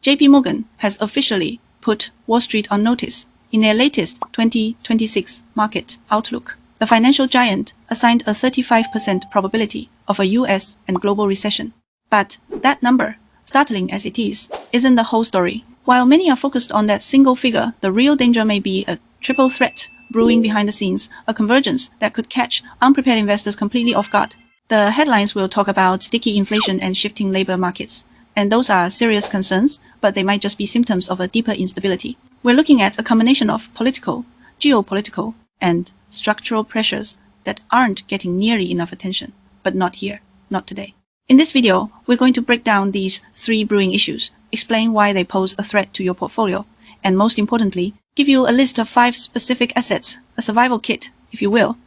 JP Morgan has officially put Wall Street on notice in their latest 2026 market outlook. The financial giant assigned a 35% probability of a US and global recession. But that number, startling as it is, isn't the whole story. While many are focused on that single figure, the real danger may be a triple threat brewing behind the scenes, a convergence that could catch unprepared investors completely off guard. The headlines will talk about sticky inflation and shifting labor markets. And those are serious concerns, but they might just be symptoms of a deeper instability. We're looking at a combination of political, geopolitical, and structural pressures that aren't getting nearly enough attention. But not here, not today. In this video, we're going to break down these three brewing issues, explain why they pose a threat to your portfolio, and most importantly, give you a list of 5 specific assets, a survival kit, if you will,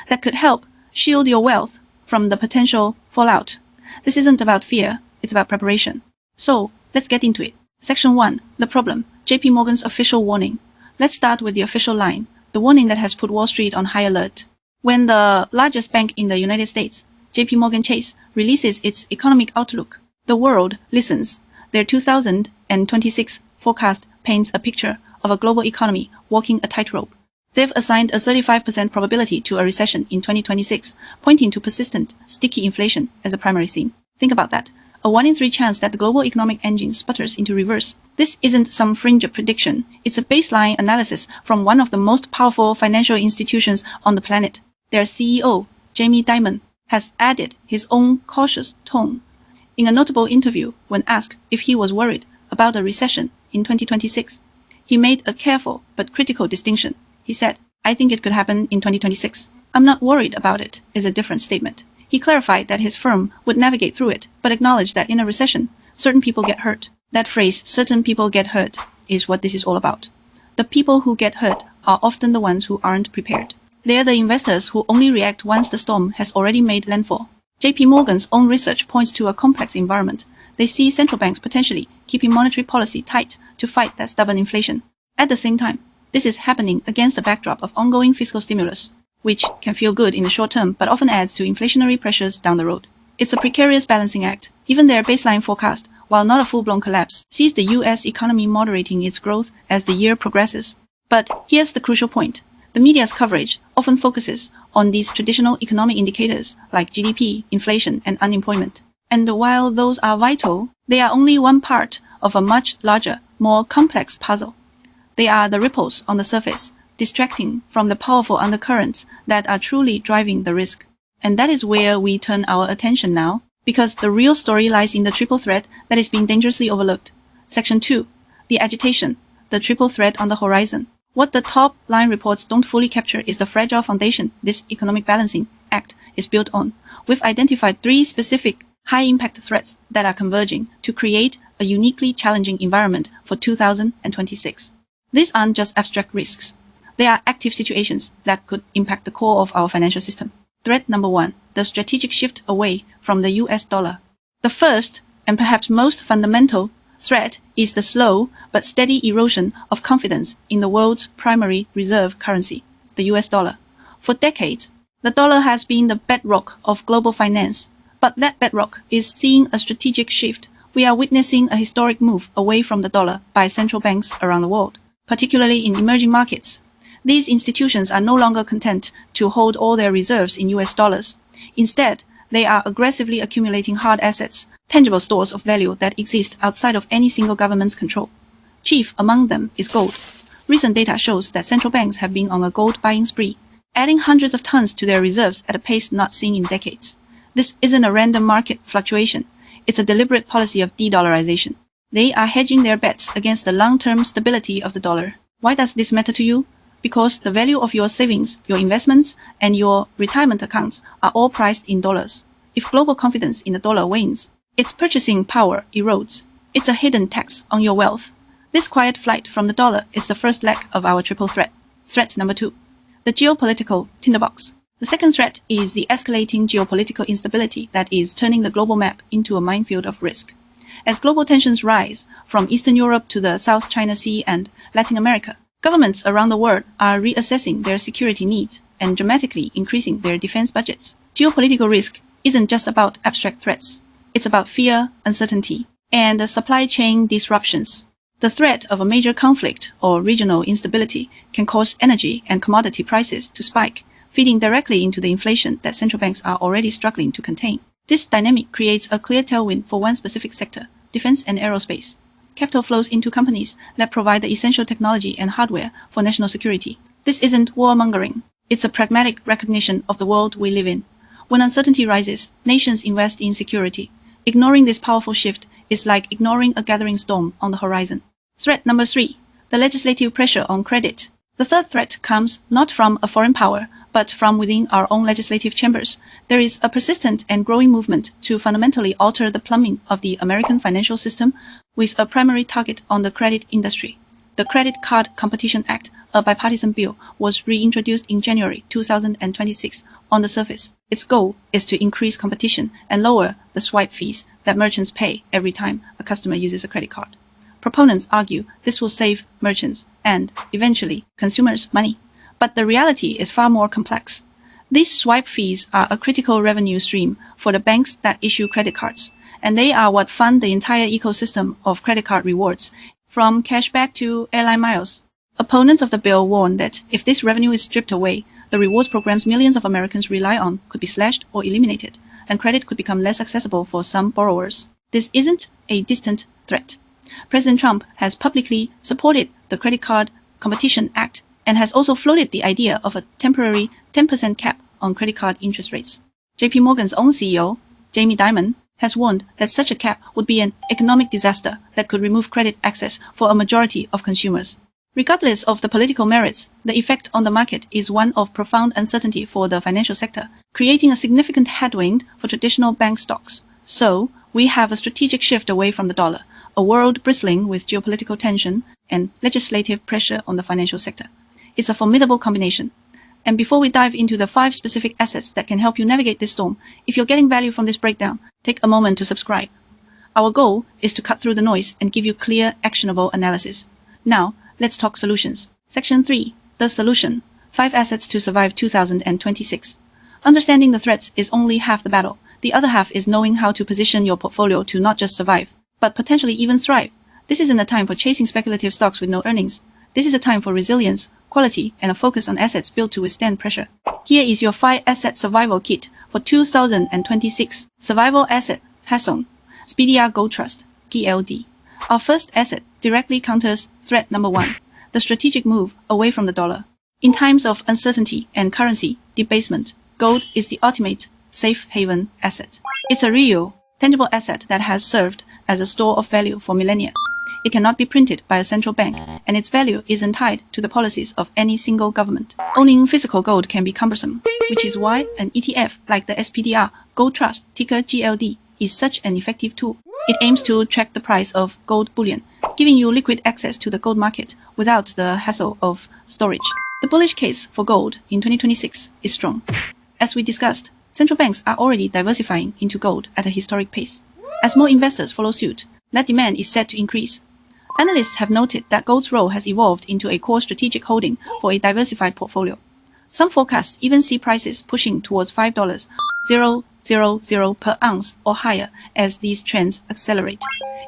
that could help shield your wealth from the potential fallout. This isn't about fear, it's about preparation. So, let's get into it. Section 1. The problem. JP Morgan's official warning. Let's start with the official line, the warning that has put Wall Street on high alert. When the largest bank in the United States, JP Morgan Chase, releases its economic outlook, the world listens. Their 2026 forecast paints a picture of a global economy walking a tightrope. They've assigned a 35% probability to a recession in 2026, pointing to persistent, sticky inflation as a primary theme. Think about that. A 1 in 3 chance that the global economic engine sputters into reverse. This isn't some fringe prediction. It's a baseline analysis from one of the most powerful financial institutions on the planet. Their CEO, Jamie Dimon, has added his own cautious tone. In a notable interview, when asked if he was worried about a recession in 2026, he made a careful but critical distinction. He said, "I think it could happen in 2026. I'm not worried about it," is a different statement. He clarified that his firm would navigate through it, but acknowledged that in a recession, certain people get hurt. That phrase, certain people get hurt, is what this is all about. The people who get hurt are often the ones who aren't prepared. They are the investors who only react once the storm has already made landfall. JP Morgan's own research points to a complex environment. They see central banks potentially keeping monetary policy tight to fight that stubborn inflation. At the same time, this is happening against a backdrop of ongoing fiscal stimulus, which can feel good in the short term but often adds to inflationary pressures down the road. It's a precarious balancing act. Even their baseline forecast, while not a full-blown collapse, sees the US economy moderating its growth as the year progresses. But here's the crucial point. The media's coverage often focuses on these traditional economic indicators like GDP, inflation, and unemployment. And while those are vital, they are only one part of a much larger, more complex puzzle. They are the ripples on the surface, distracting from the powerful undercurrents that are truly driving the risk. And that is where we turn our attention now, because the real story lies in the triple threat that is being dangerously overlooked. Section 2. The agitation, the triple threat on the horizon. What the top line reports don't fully capture is the fragile foundation this economic balancing act is built on. We've identified 3 specific high-impact threats that are converging to create a uniquely challenging environment for 2026. These aren't just abstract risks. They are active situations that could impact the core of our financial system. Threat number 1, the strategic shift away from the US dollar. The first, and perhaps most fundamental, threat is the slow but steady erosion of confidence in the world's primary reserve currency, the US dollar. For decades, the dollar has been the bedrock of global finance, but that bedrock is seeing a strategic shift. We are witnessing a historic move away from the dollar by central banks around the world, particularly in emerging markets. These institutions are no longer content to hold all their reserves in US dollars. Instead, they are aggressively accumulating hard assets, tangible stores of value that exist outside of any single government's control. Chief among them is gold. Recent data shows that central banks have been on a gold buying spree, adding hundreds of tons to their reserves at a pace not seen in decades. This isn't a random market fluctuation. It's a deliberate policy of de-dollarization. They are hedging their bets against the long-term stability of the dollar. Why does this matter to you? Because the value of your savings, your investments, and your retirement accounts are all priced in dollars. If global confidence in the dollar wanes, its purchasing power erodes. It's a hidden tax on your wealth. This quiet flight from the dollar is the first leg of our triple threat. Threat number 2, the geopolitical tinderbox. The second threat is the escalating geopolitical instability that is turning the global map into a minefield of risk. As global tensions rise from Eastern Europe to the South China Sea and Latin America, governments around the world are reassessing their security needs and dramatically increasing their defense budgets. Geopolitical risk isn't just about abstract threats. It's about fear, uncertainty, and supply chain disruptions. The threat of a major conflict or regional instability can cause energy and commodity prices to spike, feeding directly into the inflation that central banks are already struggling to contain. This dynamic creates a clear tailwind for one specific sector, defense and aerospace. Capital flows into companies that provide the essential technology and hardware for national security. This isn't warmongering. It's a pragmatic recognition of the world we live in. When uncertainty rises, nations invest in security. Ignoring this powerful shift is like ignoring a gathering storm on the horizon. Threat number 3. The legislative pressure on credit. The third threat comes not from a foreign power, but from within our own legislative chambers. There is a persistent and growing movement to fundamentally alter the plumbing of the American financial system with a primary target on the credit industry. The Credit Card Competition Act, a bipartisan bill, was reintroduced in January 2026. On the surface, its goal is to increase competition and lower the swipe fees that merchants pay every time a customer uses a credit card. Proponents argue this will save merchants and, eventually, consumers money. But the reality is far more complex. These swipe fees are a critical revenue stream for the banks that issue credit cards, and they are what fund the entire ecosystem of credit card rewards, from cashback to airline miles. Opponents of the bill warn that if this revenue is stripped away, the rewards programs millions of Americans rely on could be slashed or eliminated, and credit could become less accessible for some borrowers. This isn't a distant threat. President Trump has publicly supported the Credit Card Competition Act and has also floated the idea of a temporary 10% cap on credit card interest rates. JP Morgan's own CEO, Jamie Dimon, has warned that such a cap would be an economic disaster that could remove credit access for a majority of consumers. Regardless of the political merits, the effect on the market is one of profound uncertainty for the financial sector, creating a significant headwind for traditional bank stocks. So, we have a strategic shift away from the dollar, a world bristling with geopolitical tension and legislative pressure on the financial sector. It's a formidable combination. And before we dive into the 5 specific assets that can help you navigate this storm, if you're getting value from this breakdown, take a moment to subscribe. Our goal is to cut through the noise and give you clear, actionable analysis. Now, let's talk solutions. Section 3. The solution. 5 assets to survive 2026. Understanding the threats is only half the battle. The other half is knowing how to position your portfolio to not just survive, but potentially even thrive. This isn't a time for chasing speculative stocks with no earnings. This is a time for resilience, quality, and a focus on assets built to withstand pressure. Here is your 5-asset survival kit for 2026. Survival asset, HASON, SPDR Gold Trust, GLD. Our first asset directly counters threat number 1, the strategic move away from the dollar. In times of uncertainty and currency debasement, gold is the ultimate safe haven asset. It's a real, tangible asset that has served as a store of value for millennia. It cannot be printed by a central bank, and its value isn't tied to the policies of any single government. Owning physical gold can be cumbersome, which is why an ETF like the SPDR Gold Trust, ticker GLD, is such an effective tool. It aims to track the price of gold bullion, giving you liquid access to the gold market without the hassle of storage. The bullish case for gold in 2026 is strong. As we discussed, central banks are already diversifying into gold at a historic pace. As more investors follow suit, that demand is set to increase. Analysts have noted that gold's role has evolved into a core strategic holding for a diversified portfolio. Some forecasts even see prices pushing towards $5.000 per ounce or higher as these trends accelerate.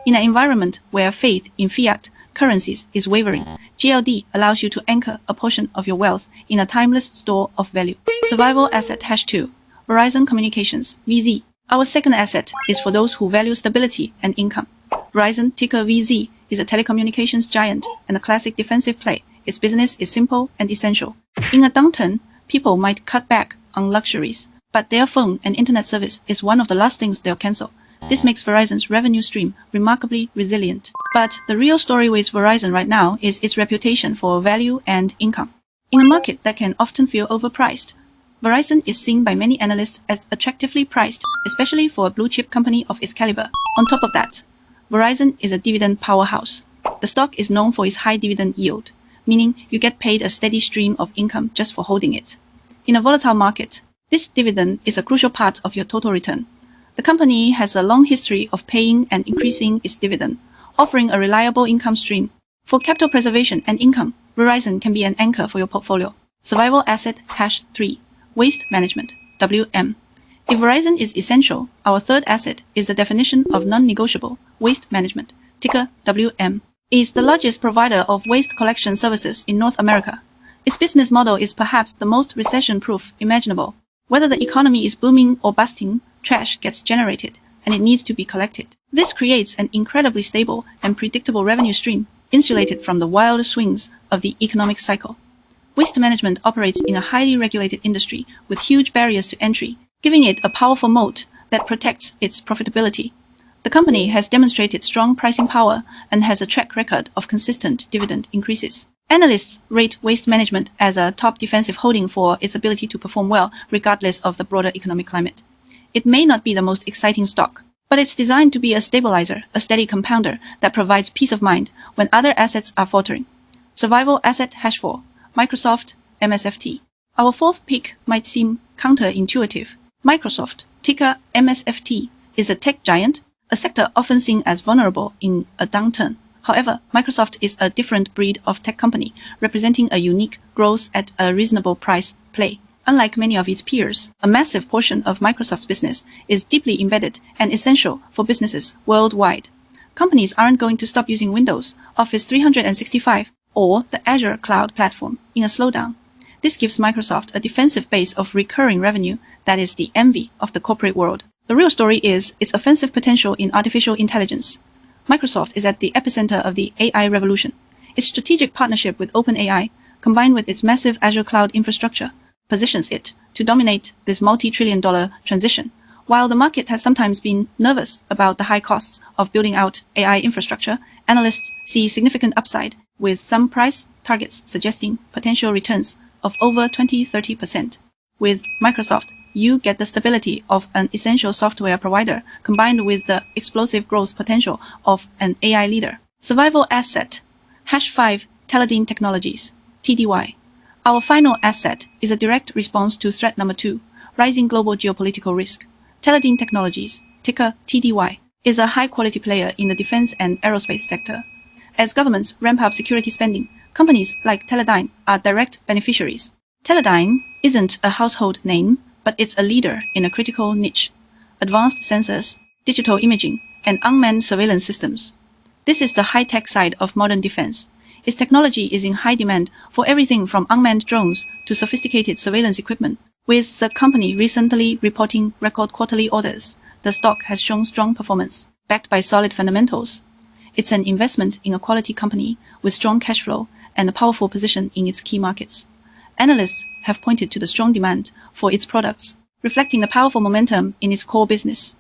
In an environment where faith in fiat currencies is wavering, GLD allows you to anchor a portion of your wealth in a timeless store of value. Survival asset #2, Verizon Communications, VZ. Our second asset is for those who value stability and income. Verizon, ticker VZ, is a telecommunications giant and a classic defensive play. Its business is simple and essential. In a downturn, people might cut back on luxuries, but their phone and internet service is one of the last things they'll cancel. This makes Verizon's revenue stream remarkably resilient. But the real story with Verizon right now is its reputation for value and income. In a market that can often feel overpriced, Verizon is seen by many analysts as attractively priced, especially for a blue-chip company of its caliber. On top of that, Verizon is a dividend powerhouse. The stock is known for its high dividend yield, meaning you get paid a steady stream of income just for holding it. In a volatile market, this dividend is a crucial part of your total return. The company has a long history of paying and increasing its dividend, offering a reliable income stream. For capital preservation and income, Verizon can be an anchor for your portfolio. Survival asset #3, Waste Management, WM. If Verizon is essential, our third asset is the definition of non-negotiable, Waste Management, ticker WM, is the largest provider of waste collection services in North America. Its business model is perhaps the most recession-proof imaginable. Whether the economy is booming or busting, trash gets generated, and it needs to be collected. This creates an incredibly stable and predictable revenue stream, insulated from the wild swings of the economic cycle. Waste management operates in a highly regulated industry with huge barriers to entry, giving it a powerful moat that protects its profitability. The company has demonstrated strong pricing power and has a track record of consistent dividend increases. Analysts rate Waste Management as a top defensive holding for its ability to perform well regardless of the broader economic climate. It may not be the most exciting stock, but it's designed to be a stabilizer, a steady compounder that provides peace of mind when other assets are faltering. Survival asset #4, Microsoft, MSFT. Our fourth pick might seem counterintuitive. Microsoft, ticker MSFT, is a tech giant, a sector often seen as vulnerable in a downturn. However, Microsoft is a different breed of tech company, representing a unique growth at a reasonable price play. Unlike many of its peers, a massive portion of Microsoft's business is deeply embedded and essential for businesses worldwide. Companies aren't going to stop using Windows, Office 365, or the Azure cloud platform in a slowdown. This gives Microsoft a defensive base of recurring revenue that is the envy of the corporate world. The real story is its offensive potential in artificial intelligence. Microsoft is at the epicenter of the AI revolution. Its strategic partnership with OpenAI, combined with its massive Azure cloud infrastructure, positions it to dominate this multi-trillion-dollar transition. While the market has sometimes been nervous about the high costs of building out AI infrastructure, analysts see significant upside, with some price targets suggesting potential returns of over 20–30%. With Microsoft, you get the stability of an essential software provider combined with the explosive growth potential of an AI leader. Survival asset, #5, Teledyne Technologies, TDY. Our final asset is a direct response to threat number 2, rising global geopolitical risk. Teledyne Technologies, ticker TDY, is a high-quality player in the defense and aerospace sector. As governments ramp up security spending, companies like Teledyne are direct beneficiaries. Teledyne isn't a household name, but it's a leader in a critical niche: advanced sensors, digital imaging, and unmanned surveillance systems. This is the high-tech side of modern defense. Its technology is in high demand for everything from unmanned drones to sophisticated surveillance equipment. With the company recently reporting record quarterly orders, the stock has shown strong performance, backed by solid fundamentals. It's an investment in a quality company with strong cash flow and a powerful position in its key markets. Analysts have pointed to the strong demand for its products, reflecting the powerful momentum in its core business.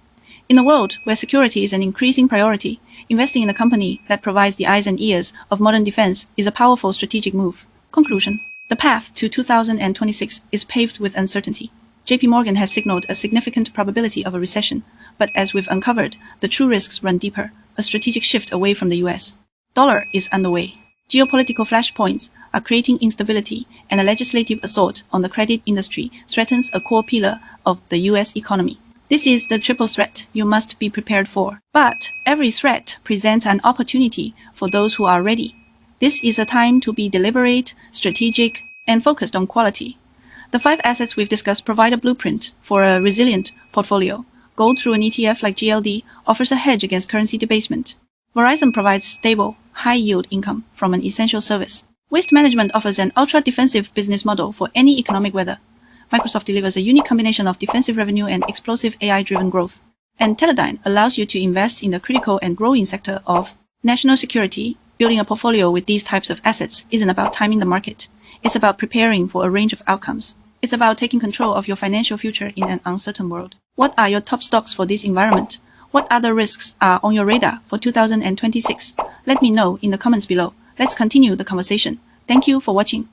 In a world where security is an increasing priority, investing in a company that provides the eyes and ears of modern defense is a powerful strategic move. Conclusion: the path to 2026 is paved with uncertainty. JP Morgan has signaled a significant probability of a recession, but as we've uncovered, the true risks run deeper, a strategic shift away from the US. Dollar is underway. Geopolitical flashpoints are creating instability, and a legislative assault on the credit industry threatens a core pillar of the US economy. This is the triple threat you must be prepared for. But every threat presents an opportunity for those who are ready. This is a time to be deliberate, strategic, and focused on quality. The 5 assets we've discussed provide a blueprint for a resilient portfolio. Gold through an ETF like GLD offers a hedge against currency debasement. Verizon provides stable, high-yield income from an essential service. Waste Management offers an ultra-defensive business model for any economic weather. Microsoft delivers a unique combination of defensive revenue and explosive AI-driven growth. And Teledyne allows you to invest in the critical and growing sector of national security. Building a portfolio with these types of assets isn't about timing the market. It's about preparing for a range of outcomes. It's about taking control of your financial future in an uncertain world. What are your top stocks for this environment? What other risks are on your radar for 2026? Let me know in the comments below. Let's continue the conversation. Thank you for watching.